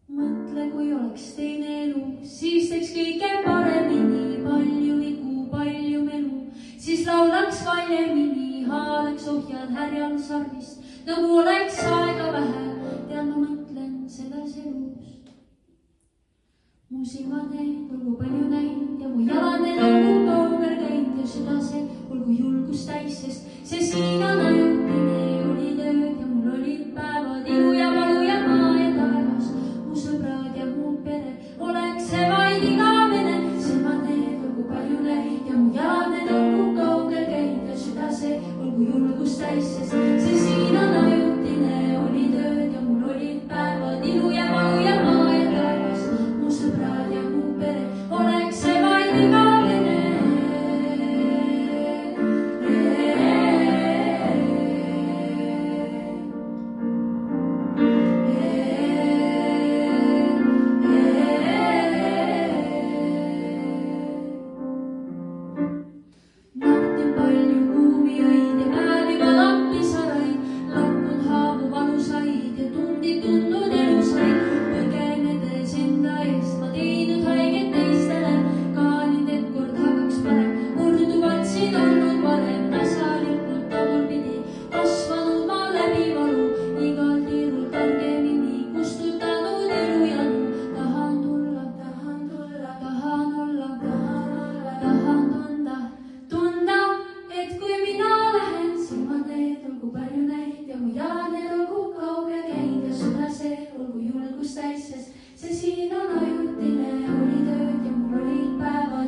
Mõtle, kui oleks teine elu, siis teeks kõige paremini, palju vigu, palju melu, siis laulaks valjemini, haaraks ohjad härjal sarvist, nagu oleks aega vähe, tean ma mõtlen selles elus. Mu silmad need olgu palju näinud ja mu jalad need olgu kaugel käinud ja südase olgu julgust täis, sest see siin on ajutine, oli tööd ja mul olid päevad, ilu ja valu ja maa ja taevas. Mu sõbrad ja mu pere oleks see vaid igavene, silmad need olgu palju näinud ja mu jalad need olgu kaugel käinud ja südase olgu julgust täis, sest see siin on ajutine, oli tööd ja mul olid päevad, ilu ja valu ja maa ja taevas. Mu sõbrad ja mu pere oleks see vaid igavene. Nautin palju kuumi õid ja päevi ma lampisaraid, lakkun haavu valusaid ja tundi tundnud elusaid. Põgenedes enda eest ma teinud haiget teistele, kaalid, et kord hakkaks parem, korduvalt siin olnud varem, nasalikult tagurpidi kasvanud ma läbi valu, igal tiirul targemini kustutanud elu janu. Tahan tulla, tahan tulla, tahan olla, tahan tunda, et kui mina lähen, silmad need olgu palju näinud ja mu jalad need olgu kaugel käinud ja südase olgu julgust täis, sest see siin on ajutine, oli tööd ja mul olid päevad.